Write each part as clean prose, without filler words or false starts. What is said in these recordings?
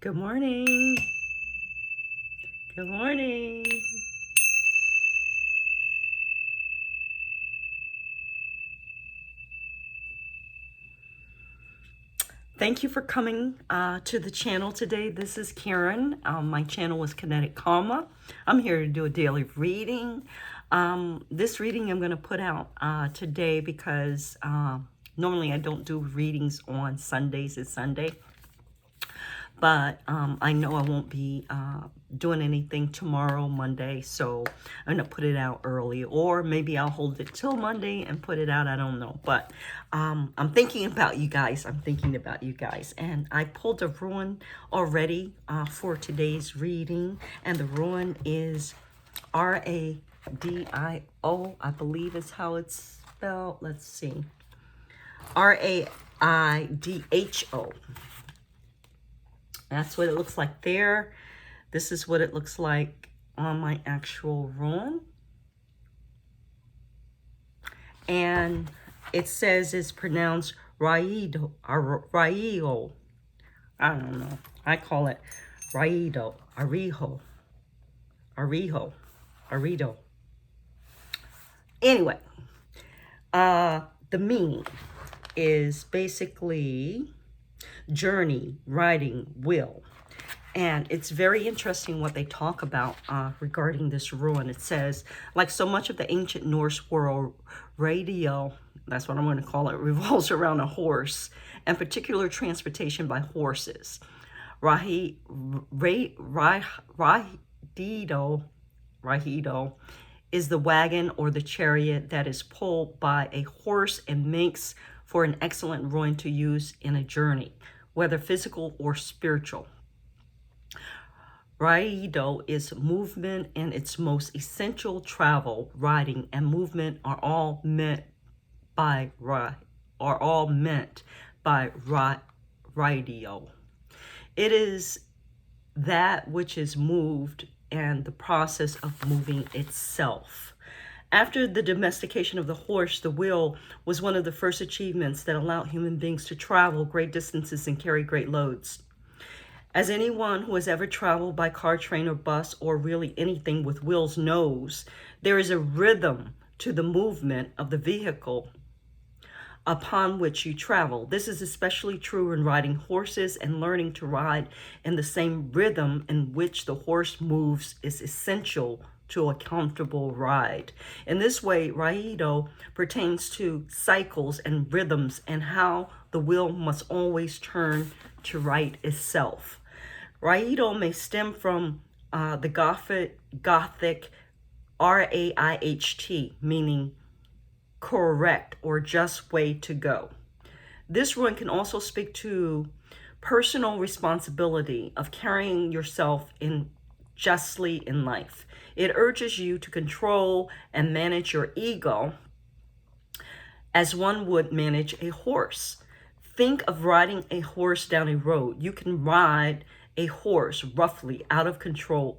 Good morning. Good morning. Thank you for coming to the channel today. This is Karen. My channel is Kinetic Karma. I'm here to do a daily reading. This reading I'm going to put out today because normally I don't do readings on Sundays. It's Sunday. But I know I won't be doing anything tomorrow, Monday, so I'm going to put it out early. Or maybe I'll hold it till Monday and put it out. I don't know. But I'm thinking about you guys. I'm thinking about you guys. And I pulled a ruin already for today's reading. And the ruin is R-A-D-I-O, I believe is how it's spelled. Let's see. R-A-I-D-H-O. That's what it looks like there. This is what it looks like on my actual ruin. And it says it's pronounced Raido, or Raio. I don't know. I call it Raido, Ariho, Arido. Anyway, the meaning is basically journey, riding, will. And it's very interesting what they talk about regarding this ruin. It says, like so much of the ancient Norse world, radio, that's what I'm going to call it, revolves around a horse, and particular transportation by horses. Rahido is the wagon or the chariot that is pulled by a horse and makes for an excellent ruin to use in a journey, whether physical or spiritual. Raido is movement and its most essential. Travel, riding, and movement are all meant by radio. It is that which is moved and the process of moving itself. After the domestication of the horse, the wheel was one of the first achievements that allowed human beings to travel great distances and carry great loads. As anyone who has ever traveled by car, train, or bus, or really anything with wheels knows, there is a rhythm to the movement of the vehicle upon which you travel. This is especially true in riding horses, and learning to ride in the same rhythm in which the horse moves is essential to a comfortable ride. In this way, Raido pertains to cycles and rhythms and how the wheel must always turn to right itself. Raido may stem from the Gothic R-A-I-H-T, meaning correct or just way to go. This ruin can also speak to personal responsibility of carrying yourself justly in life. It urges you to control and manage your ego as one would manage a horse. Think of riding a horse down a road. You can ride a horse roughly out of control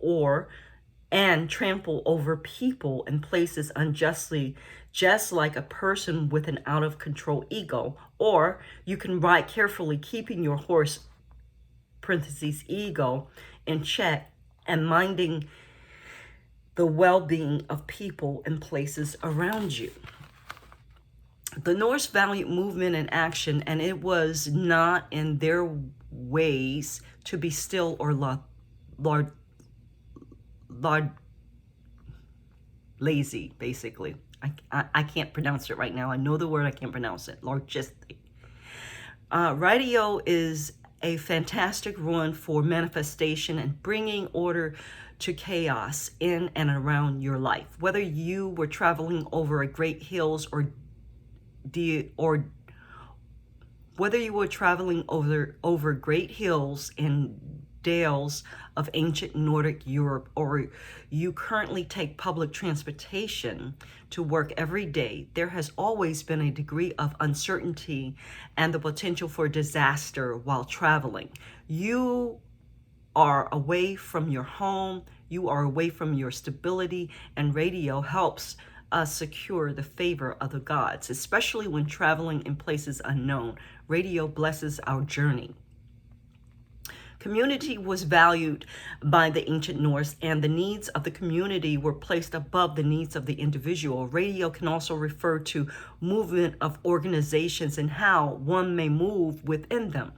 and trample over people and places unjustly, just like a person with an out of control ego. Or you can ride carefully, keeping your horse (ego) in check and minding the well-being of people and places around you. The Norse valued movement and action, and it was not in their ways to be still or lazy, basically. I can't pronounce it right now. I know the word, I can't pronounce it. Logistic. Radio is a fantastic ruin for manifestation and bringing order to chaos in and around your life. Whether you were traveling over a great hills or whether you were traveling over great hills and dales of ancient Nordic Europe, or you currently take public transportation to work every day, there has always been a degree of uncertainty and the potential for disaster while traveling. You are away from your home, you are away from your stability, and radio helps us secure the favor of the gods, especially when traveling in places unknown. Radio blesses our journey. Community was valued by the ancient Norse, and the needs of the community were placed above the needs of the individual. Radio can also refer to movement of organizations and how one may move within them.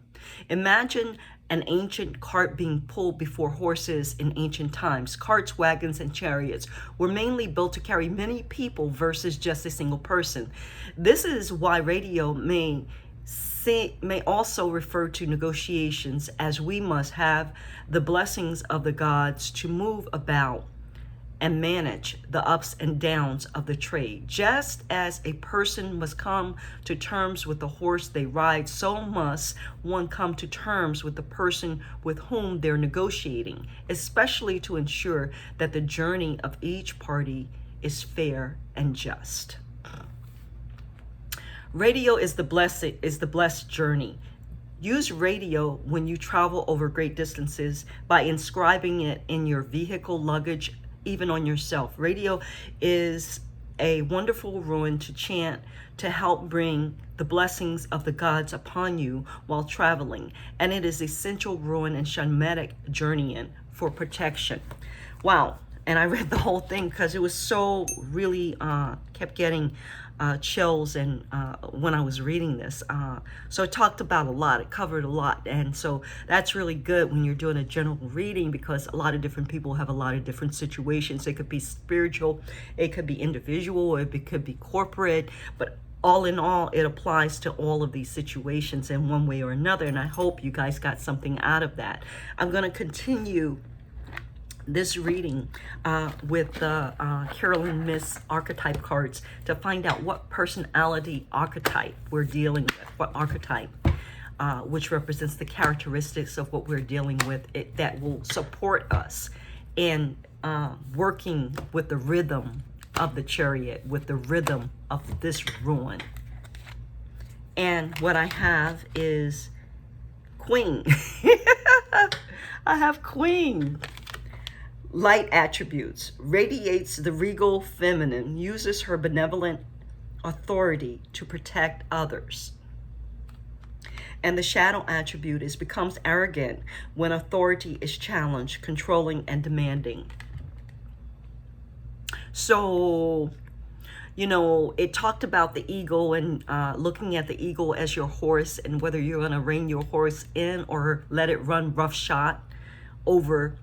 Imagine an ancient cart being pulled before horses in ancient times. Carts, wagons, and chariots were mainly built to carry many people versus just a single person. This is why radio may also refer to negotiations, as we must have the blessings of the gods to move about and manage the ups and downs of the trade. Just as a person must come to terms with the horse they ride, so must one come to terms with the person with whom they're negotiating, especially to ensure that the journey of each party is fair and just. Radio is the blessed journey. Use radio when you travel over great distances by inscribing it in your vehicle, luggage, even on yourself. Radio is a wonderful rune to chant to help bring the blessings of the gods upon you while traveling. And it is essential rune and shamanic journeying for protection. Wow. And I read the whole thing because it was so really kept getting chills and when I was reading this. So it talked about a lot, it covered a lot. And so that's really good when you're doing a general reading, because a lot of different people have a lot of different situations. It could be spiritual, it could be individual, it could be corporate, but all in all, it applies to all of these situations in one way or another. And I hope you guys got something out of that. I'm going to continue this reading with the Carolyn Miss archetype cards to find out what personality archetype we're dealing with, what archetype, which represents the characteristics of what we're dealing with, that will support us in working with the rhythm of the chariot, with the rhythm of this rune. And what I have is Queen. I have Queen. Light attributes. Radiates the regal feminine. Uses her benevolent authority to protect others. And the shadow attribute is becomes arrogant when authority is challenged, controlling, and demanding. So, you know, it talked about the eagle and looking at the eagle as your horse, and whether you're going to rein your horse in or let it run roughshod over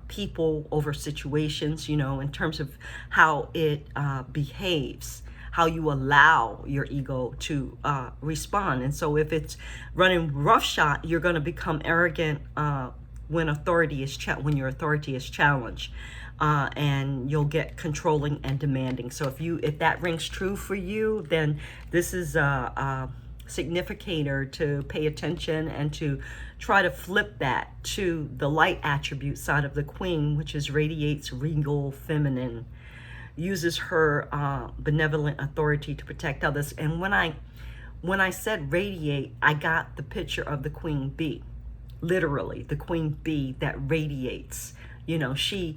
people, over situations, you know, in terms of how it behaves, how you allow your ego to respond. And so if it's running roughshod, you're going to become arrogant when when your authority is challenged, and you'll get controlling and demanding. So if that rings true for you, then this is a significator to pay attention and to try to flip that to the light attribute side of the Queen, which is radiates regal feminine, uses her benevolent authority to protect others. And when I said radiate, I got the picture of the queen bee, literally the queen bee that radiates. You know, she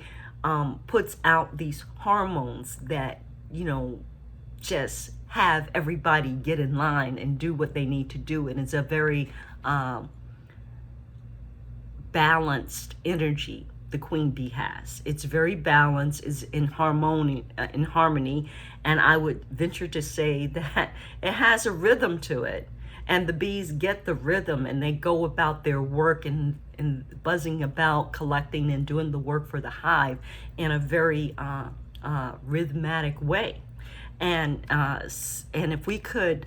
puts out these hormones that, you know, just have everybody get in line and do what they need to do. And it's a very balanced energy the queen bee has. It's very balanced, is in harmony, and I would venture to say that it has a rhythm to it. And the bees get the rhythm, and they go about their work and buzzing about, collecting and doing the work for the hive in a very rhythmic way. And if we could,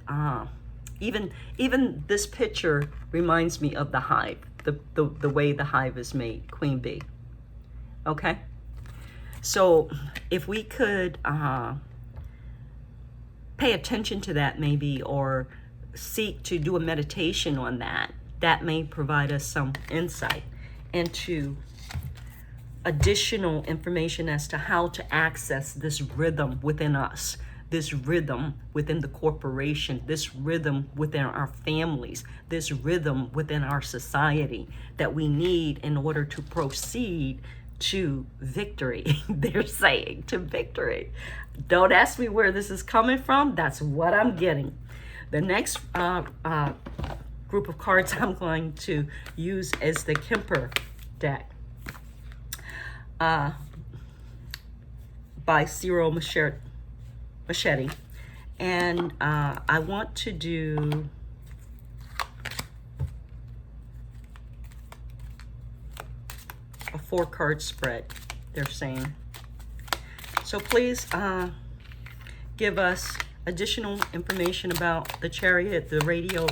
even this picture reminds me of the hive, the way the hive is made, queen bee. Okay, so if we could pay attention to that maybe, or seek to do a meditation on that, that may provide us some insight into additional information as to how to access this rhythm within us, this rhythm within the corporation, this rhythm within our families, this rhythm within our society that we need in order to proceed to victory. They're saying to victory. Don't ask me where this is coming from. That's what I'm getting. The next group of cards I'm going to use is the Kemper deck by Cyril Machete. And I want to do a 4-card spread, they're saying. So please give us additional information about the Chariot, the radio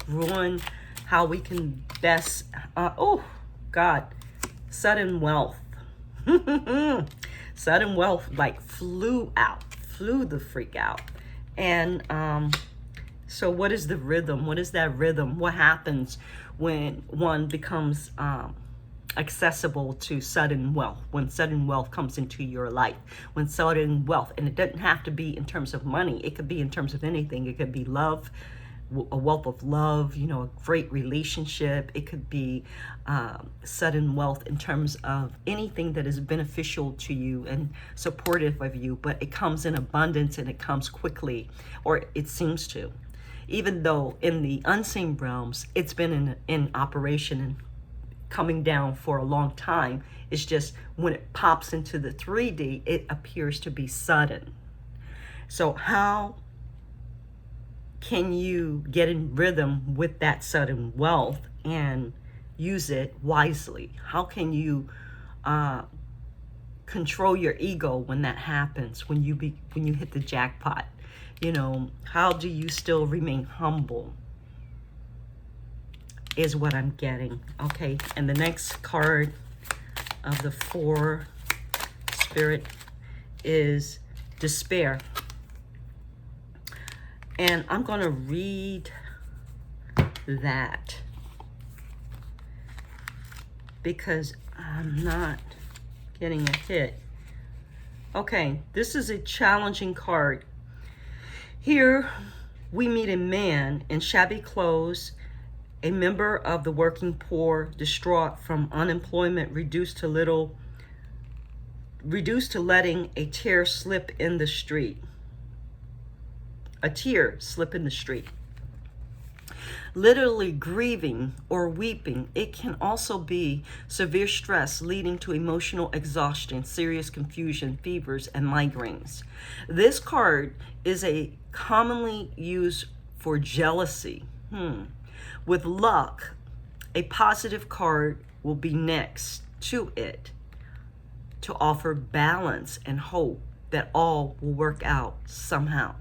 ruin, how we can best, oh God, sudden wealth. Sudden wealth like flew the freak out. And so what is the rhythm? What is that rhythm? What happens when one becomes accessible to sudden wealth, when sudden wealth comes into your life, when sudden wealth, and it doesn't have to be in terms of money, it could be in terms of anything. It could be love, a wealth of love, you know, a great relationship. It could be sudden wealth in terms of anything that is beneficial to you and supportive of you, but it comes in abundance and it comes quickly, or it seems to. Even though in the unseen realms, it's been in operation and coming down for a long time. It's just when it pops into the 3D, it appears to be sudden. So how can you get in rhythm with that sudden wealth and use it wisely? How can you control your ego when that happens, when you hit the jackpot? You know, how do you still remain humble is what I'm getting. Okay, and the next card of the 4 Spirit is despair. And I'm going to read that because I'm not getting a hit. Okay, this is a challenging card. Here we meet a man in shabby clothes, a member of the working poor, distraught from unemployment, reduced to letting a tear slip in the street. A tear slip in the street. Literally grieving or weeping. It can also be severe stress leading to emotional exhaustion, serious confusion, fevers, and migraines. This card is a commonly used for jealousy. With luck, a positive card will be next to it to offer balance and hope that all will work out somehow.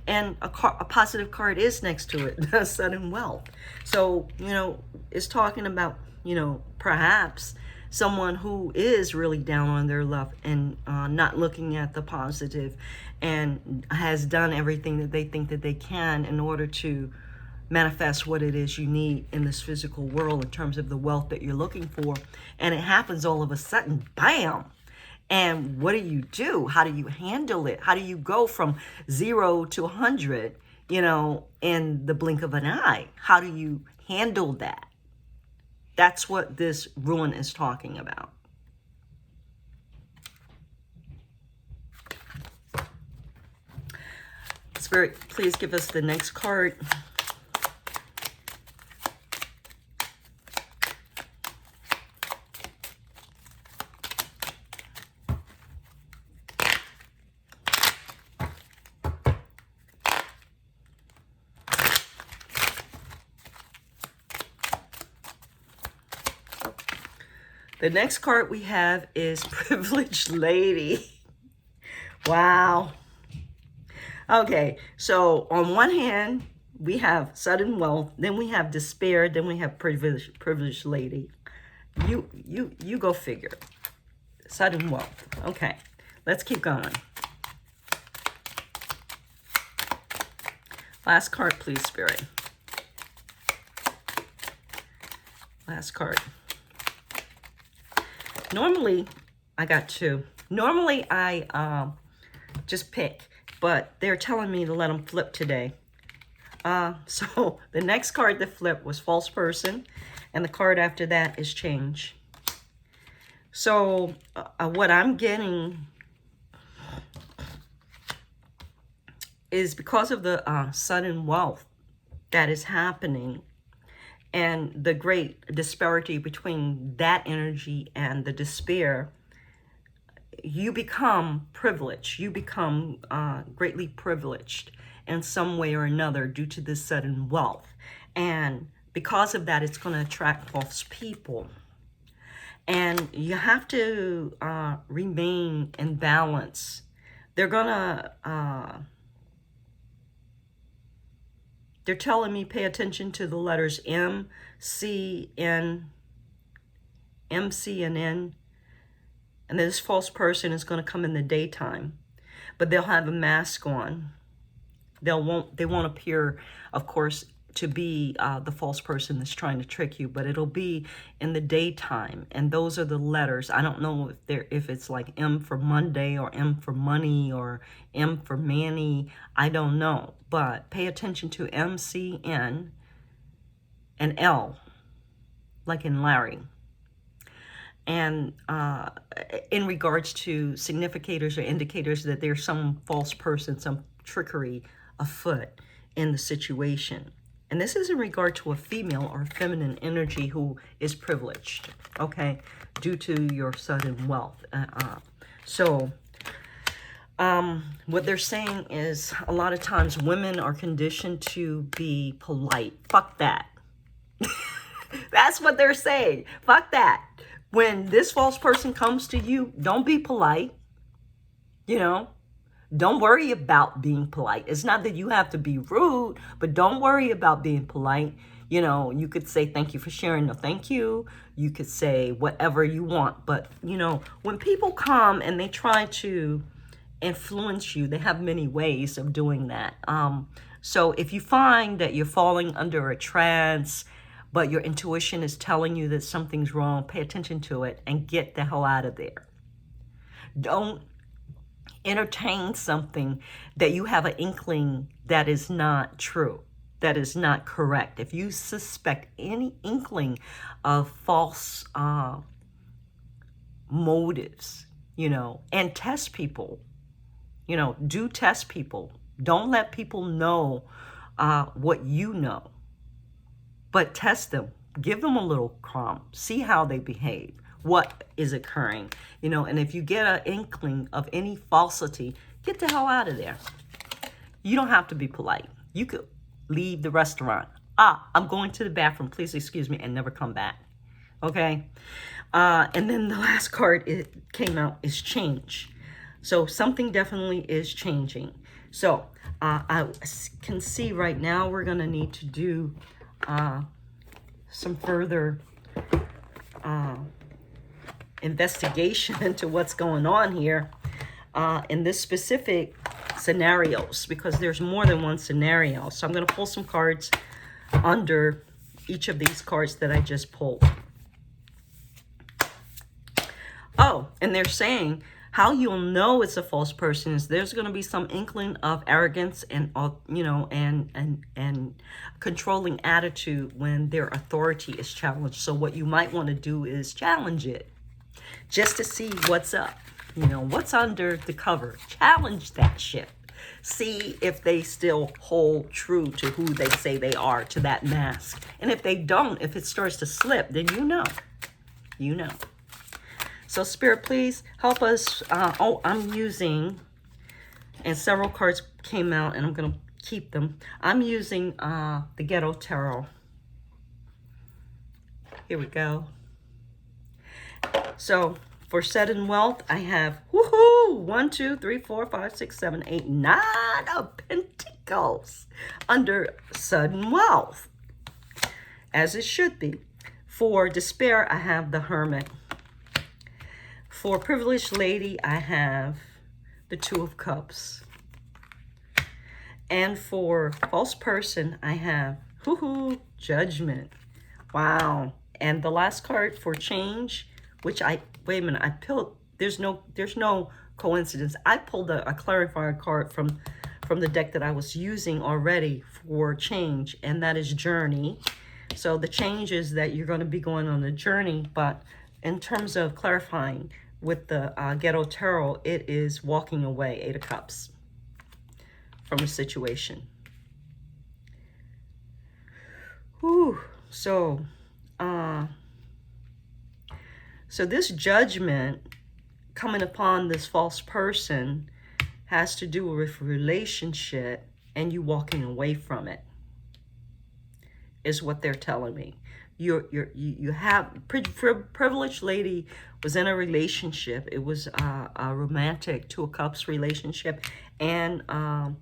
And a positive card is next to it, sudden wealth. So, you know, it's talking about, you know, perhaps someone who is really down on their luck and not looking at the positive and has done everything that they think that they can in order to manifest what it is you need in this physical world in terms of the wealth that you're looking for. And it happens all of a sudden, bam. And what do? How do you handle it? How do you go from 0 to 100, you know, in the blink of an eye? How do you handle that? That's what this ruin is talking about. Spirit, please give us the next card. The next card we have is Privileged Lady. Wow. Okay, so on one hand, we have sudden wealth, then we have despair, then we have privileged lady. You go figure. Sudden wealth. Okay, let's keep going. Last card, please, Spirit. Last card. Normally, I got 2. Normally, I just pick, but they're telling me to let them flip today. So the next card that flipped was false person, and the card after that is change. So what I'm getting is because of the sudden wealth that is happening and the great disparity between that energy and the despair, you become privileged. You become greatly privileged in some way or another due to this sudden wealth. And because of that, it's going to attract false people. And you have to remain in balance. They're telling me pay attention to the letters M, C, N, M, C, and N. And this false person is going to come in the daytime, but they'll have a mask on. They won't appear, of course, to be the false person that's trying to trick you, but it'll be in the daytime. And those are the letters. I don't know if it's like M for Monday or M for money or M for Manny. I don't know, but pay attention to M, C, N, and L, like in Larry. And in regards to significators or indicators that there's some false person, some trickery afoot in the situation. And this is in regard to a female or feminine energy who is privileged, okay, due to your sudden wealth. So what they're saying is a lot of times women are conditioned to be polite. Fuck that. That's what they're saying. Fuck that. When this false person comes to you, don't be polite. You know, don't worry about being polite. It's not that you have to be rude, but don't worry about being polite. You know, you could say thank you for sharing. No, thank you. You could say whatever you want. But, you know, when people come and they try to influence you, they have many ways of doing that. So if you find that you're falling under a trance, but your intuition is telling you that something's wrong, pay attention to it and get the hell out of there. Don't entertain something that you have an inkling that is not true, that is not correct. If you suspect any inkling of false motives, you know, and test people, you know, do test people. Don't let people know what you know. But test them, give them a little crumb, see how they behave, what is occurring, you know, and if you get an inkling of any falsity, get the hell out of there. You don't have to be polite. You could leave the restaurant. I'm going to the bathroom, please excuse me, and never come back, okay? And then the last card it came out is change. So something definitely is changing. So I can see right now we're going to need to do some further investigation into what's going on here in this specific scenarios, because there's more than one scenario. So I'm going to pull some cards under each of these cards that I just pulled. Oh, and they're saying how you'll know it's a false person is there's going to be some inkling of arrogance and, you know, and controlling attitude when their authority is challenged. So what you might want to do is challenge it just to see what's up, you know, what's under the cover. Challenge that shit. See if they still hold true to who they say they are, to that mask. And if they don't, if it starts to slip, then you know. You know. So Spirit, please help us. I'm using, and several cards came out, and I'm going to keep them. I'm using the Ghetto Tarot. Here we go. So for sudden wealth, I have, woohoo, 1, 2, 3, 4, 5, 6, 7, 8, 9 of Pentacles under sudden wealth, as it should be. For despair, I have the Hermit. For privileged lady, I have the Two of Cups. And for false person, I have, woohoo, Judgment. Wow. And the last card for change, which wait a minute, I pulled, there's no coincidence. I pulled a clarifier card from the deck that I was using already for change, and that is journey. So the change is that you're going to be going on a journey, but in terms of clarifying with the Ghetto Tarot, it is walking away, 8 of Cups, from a situation. Whew. So, uh, so this judgment coming upon this false person has to do with relationship and you walking away from it, is what they're telling me. You have privileged lady was in a relationship. It was a romantic Two of Cups relationship, and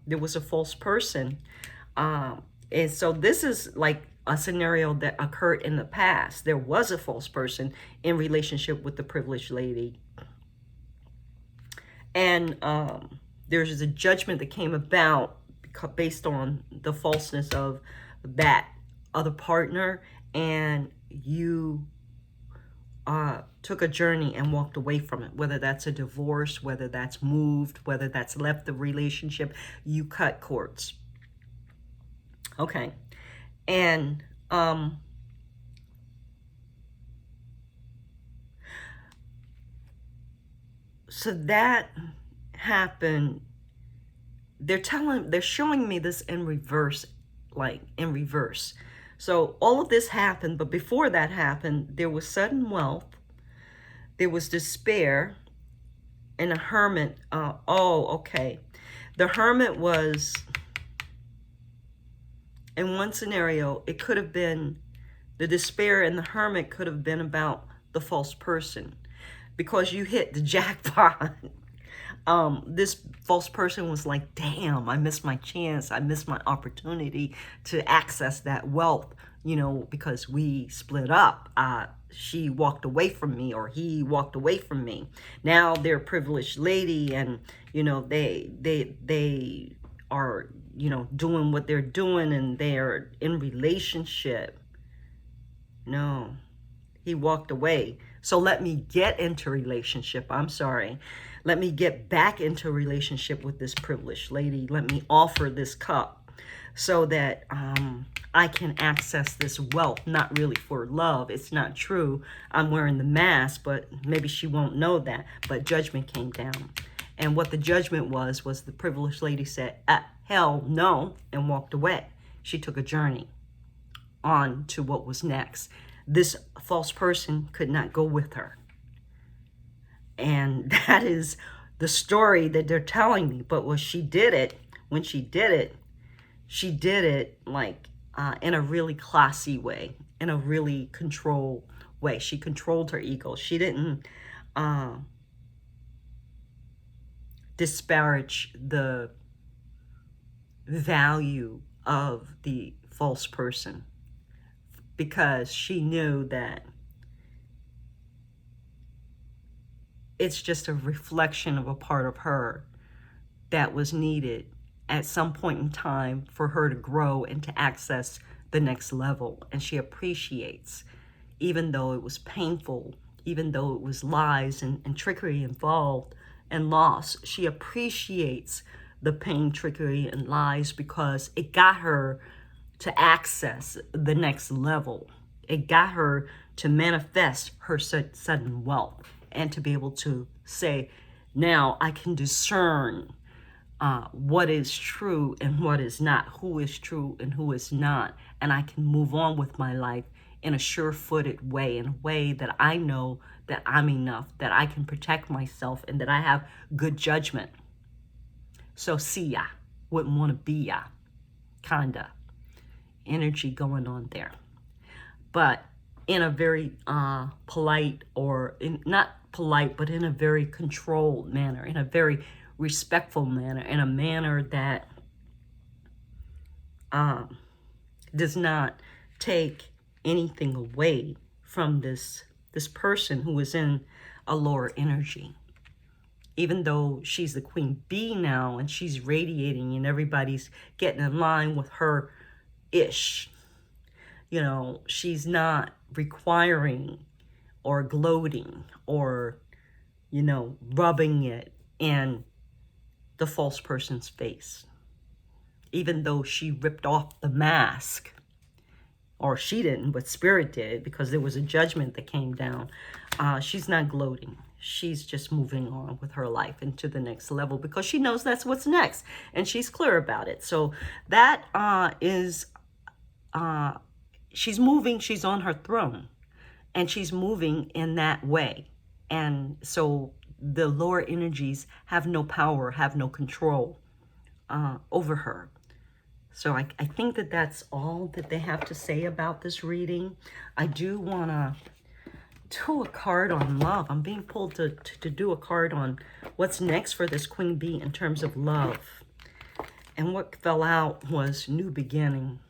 there was a false person. And so this is like a scenario that occurred in the past. There was a false person in relationship with the privileged lady, and there's a judgment that came about based on the falseness of that other partner, and you took a journey and walked away from it, whether that's a divorce, whether that's moved, whether that's left the relationship, you cut cords. Okay. And so that happened. They're showing me this in reverse, like in reverse. So all of this happened, but before that happened, there was sudden wealth, there was despair, and a hermit. Okay. The hermit was, in one scenario, it could have been, the despair and the hermit could have been about the false person, because you hit the jackpot. This false person was like, damn, I missed my chance. I missed my opportunity to access that wealth, because we split up. She walked away from me, or he walked away from me. Now they're a privileged lady, and, they are, doing what they're doing, and they're in relationship. No, he walked away. So let me get into relationship. I'm sorry. Let me get back into relationship with this privileged lady. Let me offer this cup so that I can access this wealth. Not really for love. It's not true. I'm wearing the mask, but maybe she won't know that. But judgment came down. And what the judgment was the privileged lady said, hell no, and walked away. She took a journey on to what was next. This false person could not go with her. And that is the story that they're telling me. But when she did it like in a really classy way, in a really controlled way. She controlled her ego. She didn't disparage the value of the false person, because she knew that it's just a reflection of a part of her that was needed at some point in time for her to grow and to access the next level. And she appreciates, even though it was painful, even though it was lies and trickery involved and loss, she appreciates the pain, trickery, and lies, because it got her to access the next level. It got her to manifest her sudden wealth, and to be able to say, now I can discern what is true and what is not, who is true and who is not, and I can move on with my life in a sure-footed way, in a way that I know that I'm enough, that I can protect myself, and that I have good judgment. So see ya, wouldn't want to be ya, kinda energy going on there. But in a very polite, or not polite, but in a very controlled manner, in a very respectful manner, in a manner that does not take anything away from this person who is in a lower energy. Even though she's the queen bee now, and she's radiating, and everybody's getting in line with her ish. She's not requiring or gloating or, rubbing it in the false person's face. Even though she ripped off the mask, or she didn't, but spirit did, because there was a judgment that came down. She's not gloating. She's just moving on with her life into the next level, because she knows that's what's next, and she's clear about it. So that is she's moving, she's on her throne, and she's moving in that way. And so the lower energies have no power, have no control over her. So I think that that's all that they have to say about this reading. I do want to do a card on love. I'm being pulled to do a card on what's next for this Queen Bee in terms of love. And what fell out was new beginning.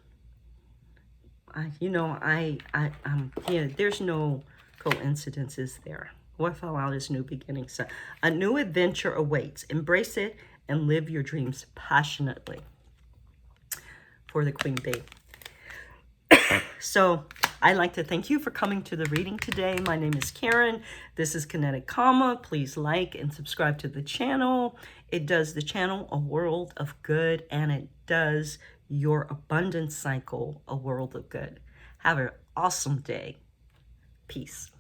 Yeah, there's no coincidences there. What fell out is new beginning. So a new adventure awaits. Embrace it and live your dreams passionately. For the Queen Bee. So I'd like to thank you for coming to the reading today. My name is Karen. This is Kinetic Karma. Please like and subscribe to the channel. It does the channel a world of good, and it does your abundance cycle a world of good. Have an awesome day. Peace.